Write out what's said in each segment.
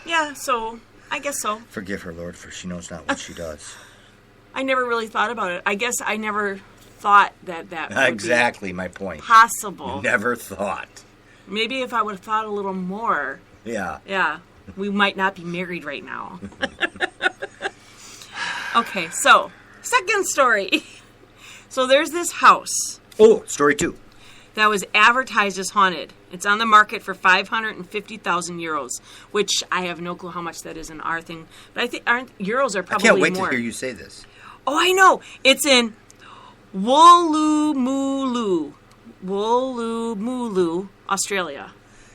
Yeah, so I guess so. Forgive her, Lord, for she knows not what she does. I never really thought about it. I guess I never thought that would Exactly my point. Possible. Never thought. Maybe if I would have thought a little more. Yeah. Yeah, we might not be married right now. Okay, so, second story. So there's this house. Oh, story 2. That was advertised as haunted. It's on the market for 550,000 euros, which I have no clue how much that is in our thing. But I think euros are probably more. I can't wait to hear you say this. Oh, I know. It's in Woolloomooloo, Australia.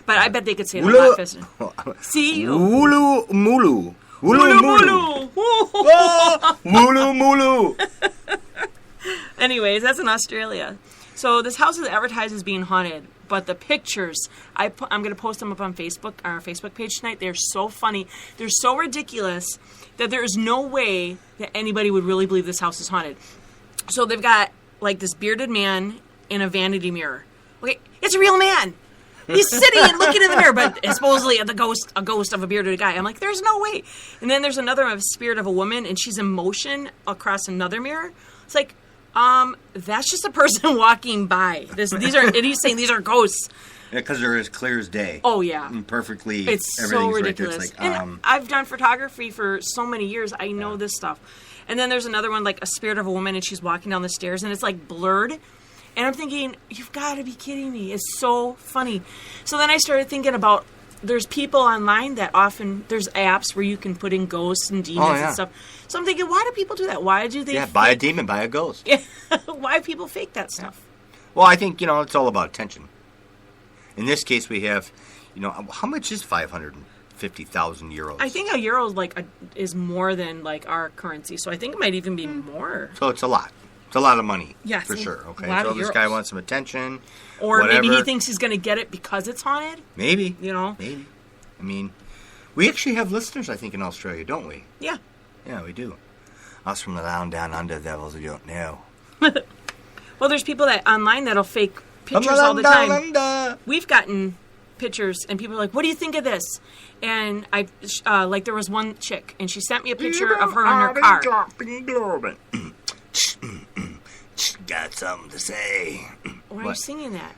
But I bet they could say it a lot faster. See? Woolloomulu. Woolloomulu. Woolloomulu. Anyways, that's in Australia. So this house is advertised as being haunted, but the pictures, I'm going to post them up on Facebook, our Facebook page tonight. They're so funny. They're so ridiculous that there is no way that anybody would really believe this house is haunted. So they've got, like, this bearded man in a vanity mirror. Okay, it's a real man. He's sitting and looking in the mirror, but supposedly a ghost of a bearded guy. I'm like, there's no way. And then there's another spirit of a woman, and she's in motion across another mirror. It's like, that's just a person walking by. These are, and he's saying these are ghosts. Yeah, because they're as clear as day. Oh, yeah. And perfectly. It's so ridiculous. Right there. It's like, and I've done photography for so many years. I know this stuff. And then there's another one, like a spirit of a woman, and she's walking down the stairs, and it's like blurred. And I'm thinking, you've got to be kidding me. It's so funny. So then I started thinking about, there's people online that often, there's apps where you can put in ghosts and demons and stuff. So I'm thinking, why do people do that? Why do they buy a demon, buy a ghost. Yeah. Why do people fake that stuff? Well, I think, it's all about attention. In this case, we have, how much is 550,000 euros? I think a euro is more than like our currency. So I think it might even be more. So it's a lot. It's a lot of money. Yes. For sure. Okay. So this guy wants some attention. Or whatever. Maybe he thinks he's going to get it because it's haunted. Maybe. Maybe. I mean, we actually have listeners, I think, in Australia, don't we? Yeah. Yeah, we do. Us from the land down under, devils who don't know. Well, there's people that online that'll fake pictures all the time. Under. We've gotten pictures, and people are like, what do you think of this? And there was one chick, and she sent me a picture of her in her car. Got something to say. Why are you singing that?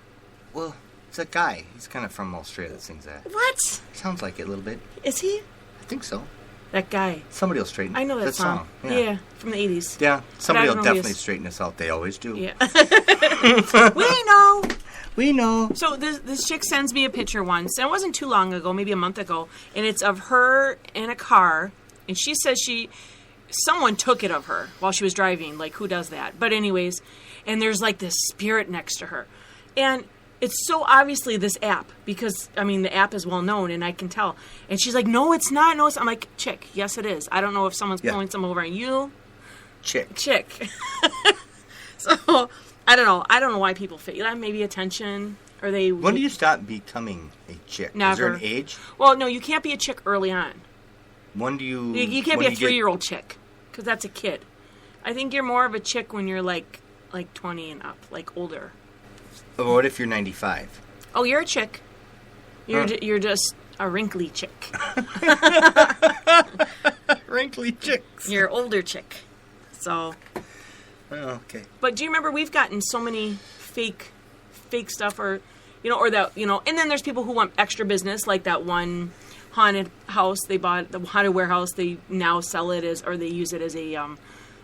Well, it's a guy. He's kind of from Australia that sings that. What? Sounds like it a little bit. Is he? I think so. That guy. Somebody will straighten. I know that song. Yeah, from the 80s. Yeah, somebody will definitely straighten us out. They always do. Yeah. We know. We know. So this chick sends me a picture once, and it wasn't too long ago, maybe a month ago, and it's of her in a car, and she says someone took it of her while she was driving. Like, who does that? But anyways, and there's like this spirit next to her. And it's so obviously this app because, the app is well known and I can tell. And she's like, no, it's not. No, I'm like, chick, yes, it is. I don't know if someone's pulling some over on you. Chick. So, I don't know. I don't know why people fake that. Maybe attention. Or they. When do you stop becoming a chick? Never. Is there an age? Well, no, you can't be a chick early on. When do you... You can't be a 3-year-old chick. Because that's a kid. I think you're more of a chick when you're like 20 and up, like older. But what if you're 95? Oh, you're a chick. You're just a wrinkly chick. Wrinkly chicks. You're an older chick. So. Oh, okay. But do you remember we've gotten so many fake stuff or that, and then there's people who want extra business, like that one haunted house they bought, the haunted warehouse. They now sell it or they use it as a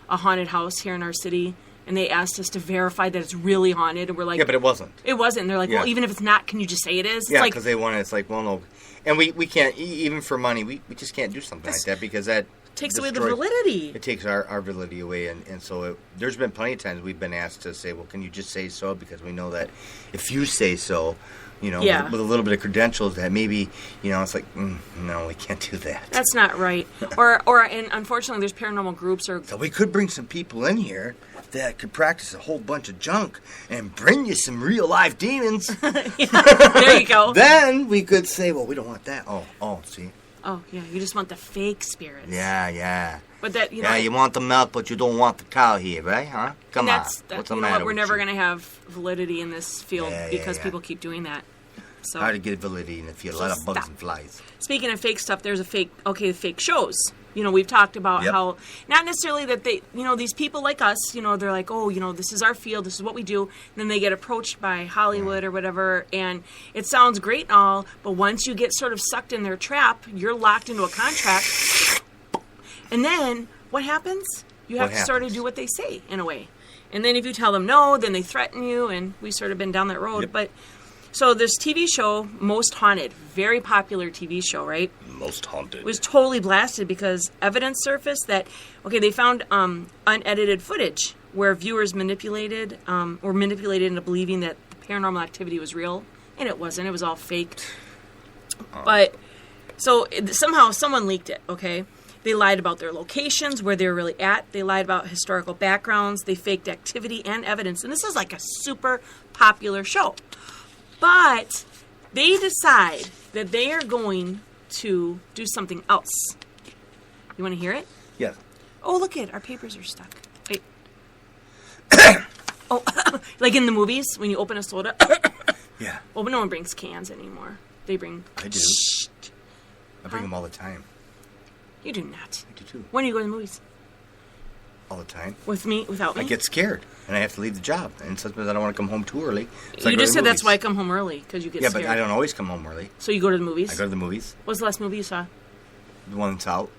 haunted house here in our city. And they asked us to verify that it's really haunted. And we're like... Yeah, but it wasn't. It wasn't. And they're like, well, even if it's not, can you just say it is? Yeah, because they want it. It's like, well, no. And we can't, even for money, we just can't do something like that because that... takes away the validity. It takes our validity away. And so there's been plenty of times we've been asked to say, well, can you just say so? Because we know that if you say so... with a little bit of credentials that maybe, it's like, no, we can't do that. That's not right. And unfortunately, there's paranormal groups So we could bring some people in here that could practice a whole bunch of junk and bring you some real live demons. There you go. Then we could say, well, we don't want that. Oh, see? Oh, yeah, you just want the fake spirits. Yeah. But that, Yeah, you want the milk, but you don't want the cow here, right? Huh? Come on. What's the matter we're with never you? going to have validity in this field because people keep doing that. So hard to get validity in a field. A lot of bugs and flies. Speaking of fake stuff, there's fake shows. We've talked about how, not necessarily that they, these people like us, they're like, oh, this is our field, this is what we do. And then they get approached by Hollywood or whatever, and it sounds great and all, but once you get sort of sucked in their trap, you're locked into a contract. And then what happens? You have to sort of do what they say, in a way. And then if you tell them no, then they threaten you, and we've sort of been down that road. But so this TV show, Most Haunted, very popular TV show, right? Most Haunted. Was totally blasted because evidence surfaced that, they found unedited footage where viewers were manipulated into believing that the paranormal activity was real, and it wasn't. It was all fake. But so somehow someone leaked it, okay? They lied about their locations, where they were really at. They lied about historical backgrounds. They faked activity and evidence. And this is like a super popular show. But they decide that they are going to do something else. You want to hear it? Yes. Oh, look it. Our papers are stuck. Wait. Oh, like in the movies when you open a soda? Yeah. Well, but no one brings cans anymore. They bring... I do. I bring them all the time. You do not. I do too. When do you go to the movies? All the time. With me? Without me? I get scared, and I have to leave the job. And sometimes I don't want to come home too early. So you just said that's why I come home early, because you get scared. Yeah, but I don't always come home early. So you go to the movies? I go to the movies. What's the last movie you saw? The one that's out.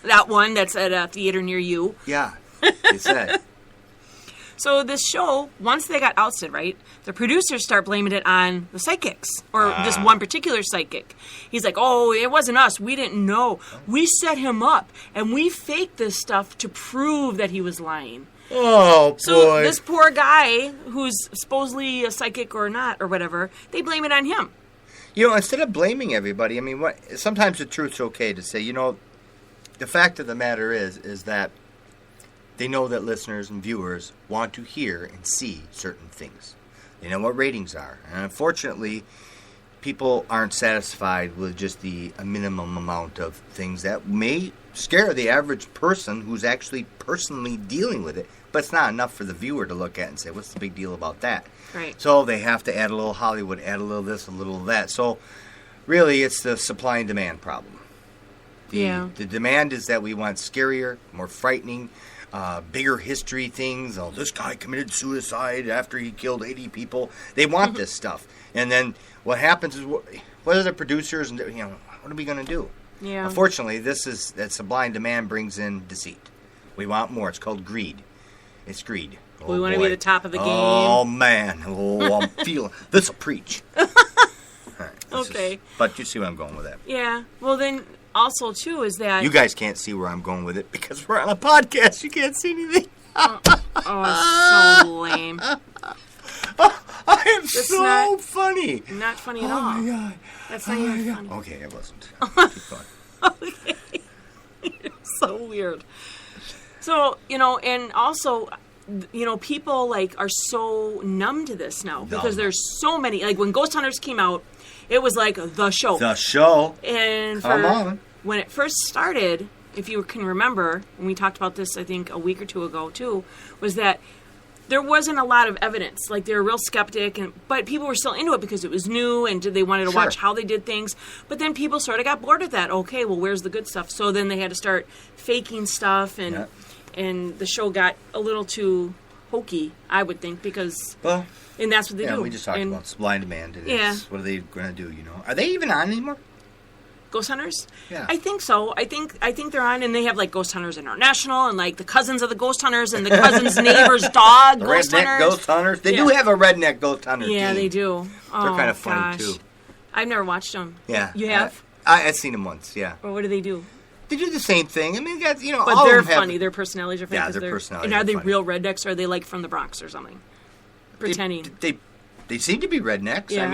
That one that's at a theater near you? Yeah, they said. So this show, once they got ousted, right, the producers start blaming it on the psychics, or this one particular psychic. He's like, oh, it wasn't us. We didn't know. We set him up, and we faked this stuff to prove that he was lying. Oh, boy. So this poor guy, who's supposedly a psychic or not, or whatever, they blame it on him. Instead of blaming everybody, sometimes the truth's okay to say, the fact of the matter is that they know that listeners and viewers want to hear and see certain things. They know what ratings are. And unfortunately, people aren't satisfied with just a minimum amount of things that may scare the average person who's actually personally dealing with it. But it's not enough for the viewer to look at and say, what's the big deal about that? Right. So they have to add a little Hollywood, add a little this, a little that. So really, it's the supply and demand problem. The demand is that we want scarier, more frightening, bigger history things. Oh, this guy committed suicide after he killed 80 people. They want this stuff. And then what happens is, what are the producers, what are we going to do? Yeah. Unfortunately, that supply and demand brings in deceit. We want more. It's called greed. It's greed. We want to be the top of the game. Oh, man. Oh, I'm feeling... This will preach. All right, okay. But you see where I'm going with that. Yeah. Well, then... Also, too, is that... You guys can't see where I'm going with it because we're on a podcast. You can't see anything. It's so lame. I am so funny. Not funny at all. Oh, my God. That's not even funny. Okay, it wasn't. Keep going. Okay. You're so weird. So, and also... people, are so numb to this now because there's so many... Like, when Ghost Hunters came out, it was like the show. The show. And Come on. When it first started, if you can remember, and we talked about this, I think, a week or two ago, too, was that there wasn't a lot of evidence. Like, they were real skeptic, but people were still into it because it was new, and they wanted to watch how they did things. But then people sort of got bored of that. Okay, well, where's the good stuff? So then they had to start faking stuff, and the show got a little too hokey, I would think, because... Well... And that's what they do. Yeah, we just talked about supply and demand. What are they going to do, Are they even on anymore? Ghost Hunters? Yeah. I think so. I think they're on, and they have, Ghost Hunters International, and, the cousins of the Ghost Hunters, and the cousin's neighbor's dog, the Ghost redneck Hunters. Ghost Hunters. They do have a redneck Ghost Hunter team. Yeah, they do. Oh, they're kind of funny, too. I've never watched them. Yeah. You have? I've seen them once, yeah. Or what do they do? They do the same thing. But all they're funny. Their personalities are funny. Yeah, their personalities are are they funny. real rednecks, or are they, from the Bronx or something? Pretending. They seem to be rednecks. Yeah.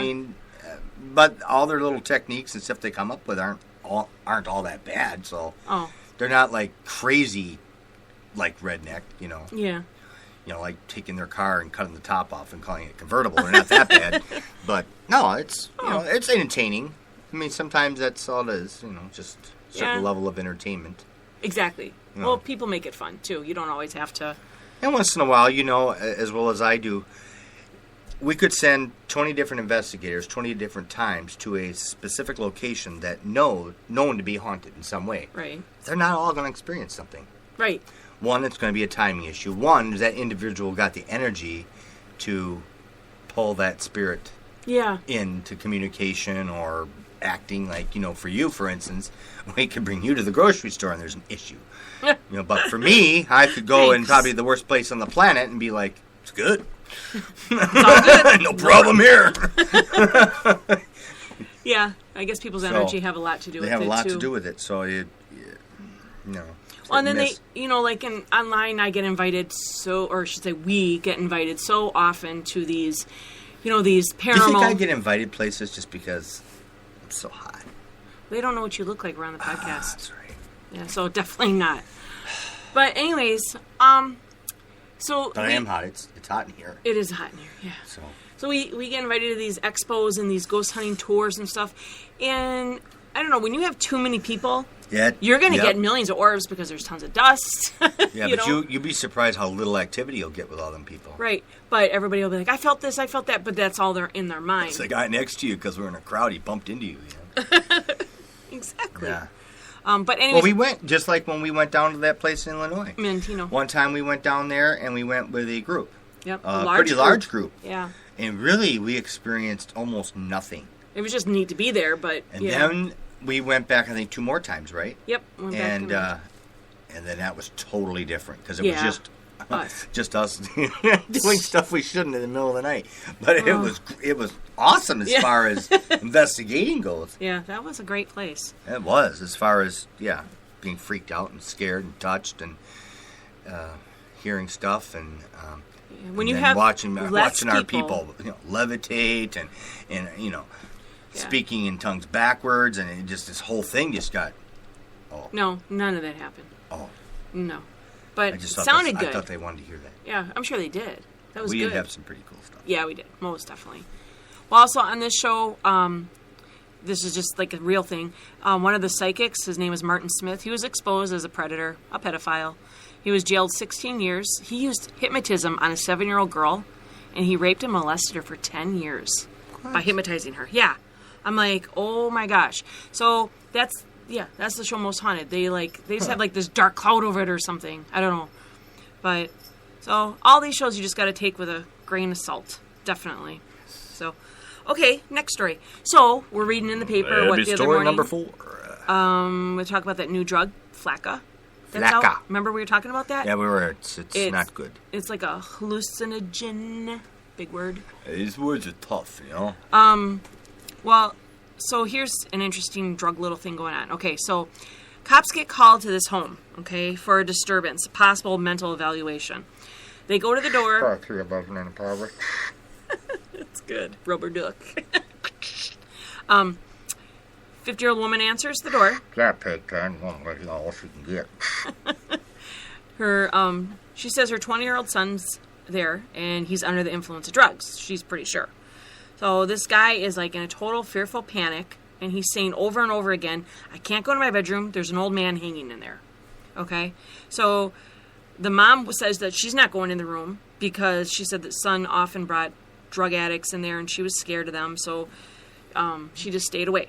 But all their little techniques and stuff they come up with aren't all that bad. So they're not crazy redneck. Yeah. Like taking their car and cutting the top off and calling it convertible. They're not that bad. But no, it's it's entertaining. Sometimes that's all it is. Just a certain level of entertainment. Exactly. Well, people make it fun too. You don't always have to. And once in a while, as well as I do, we could send 20 different investigators 20 different times to a specific location that known to be haunted in some way. Right. They're not all going to experience something. Right. One, it's going to be a timing issue. One, is that individual got the energy to pull that spirit into communication or acting. Like, for you, for instance, we could bring you to the grocery store and there's an issue. But for me, I could go in probably the worst place on the planet and be like, it's good. It's all good. No problem here. Yeah, I guess people's energy have a lot to do with it, They have a lot too. to do with it, so Well, and then they, like online, I get invited we get invited so often to these, these paranormal. Do you think I get invited places just because I'm so hot? They don't know what you look like around the podcast. That's right. Yeah, so definitely not. But anyways, so But I am hot. It's hot in here. It is hot in here, yeah. So we get invited to these expos and these ghost hunting tours and stuff. And I don't know, when you have too many people, you're going to get millions of orbs because there's tons of dust. Yeah, but you'd be surprised how little activity you'll get with all them people. Right. But everybody will be like, I felt this, I felt that, but that's all they're in their mind. It's the guy next to you because we're in a crowd. He bumped into you. Exactly. Yeah. But anyways, well, we went, just like when we went down to that place in Illinois. Mantino. One time we went down there and we went with a group. Yep. A pretty large group. Yeah. And really, we experienced almost nothing. It was just neat to be there, but then we went back, I think, 2 more times, right? Yep. And then that was totally different because it was just us doing stuff we shouldn't in the middle of the night. But it was awesome as far as investigating goes. Yeah, that was a great place. It was, as far as being freaked out and scared and touched and hearing stuff and when you have watching our people levitate and speaking in tongues backwards, and it just this whole thing just got. Oh no, none of that happened. Oh no, but it sounded good. I thought they wanted to hear that. Yeah, I'm sure they did. That was good. We did have some pretty cool stuff. Yeah, we did, most definitely. Well, also on this show, this is just like a real thing. One of the psychics, his name is Martin Smith. He was exposed as a predator, a pedophile. He was jailed 16 years. He used hypnotism on a 7-year-old girl, and he raped and molested her for 10 years by hypnotizing her. Yeah. I'm like, oh my gosh. So that's the show Most Haunted. They just have like this dark cloud over it or something. I don't know. But so all these shows you just got to take with a grain of salt, definitely. So, okay, next story. So we're reading in the paper the other story morning. Number 4. We talk about that new drug, Flakka. Out. Remember we were talking about that? Yeah, we were. It's not good. It's like a hallucinogen. Big word. These words are tough, Well, so here's an interesting drug little thing going on. Okay, so cops get called to this home, okay, for a disturbance, a possible mental evaluation. They go to the door. It's good. Rubber duck. 50-year-old woman answers the door. All she can get. She says her 20-year-old son's there, and he's under the influence of drugs. She's pretty sure. So this guy is like in a total fearful panic, and he's saying over and over again, I can't go to my bedroom. There's an old man hanging in there. Okay? So the mom says that she's not going in the room because she said that son often brought drug addicts in there, and she was scared of them, so she just stayed away.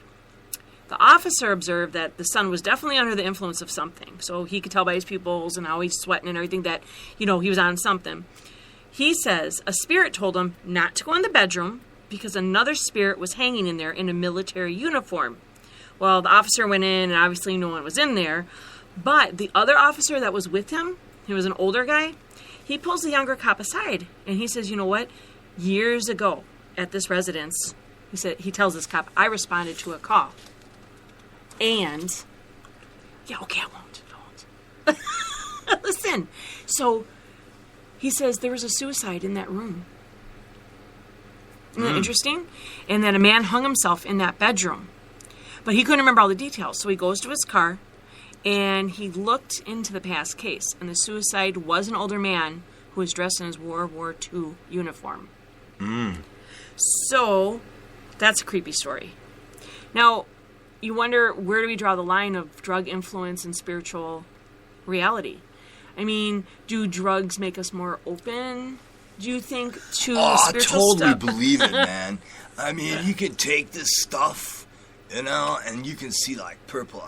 The officer observed that the son was definitely under the influence of something. So he could tell by his pupils and how he's sweating and everything that, he was on something. He says a spirit told him not to go in the bedroom because another spirit was hanging in there in a military uniform. Well, the officer went in, and obviously no one was in there. But the other officer that was with him, he was an older guy, he pulls the younger cop aside, and he says, you know what? Years ago at this residence, he tells this cop, I responded to a call. And, I won't. Listen, so he says there was a suicide in that room. Isn't that interesting? And that a man hung himself in that bedroom. But he couldn't remember all the details, so he goes to his car, and he looked into the past case, and the suicide was an older man who was dressed in his World War II uniform. So, that's a creepy story. Now, you wonder, where do we draw the line of drug influence and spiritual reality? I mean, do drugs make us more open Do you think to I spiritual totally stuff? believe it, man. I mean, you can take this stuff, and you can see like purple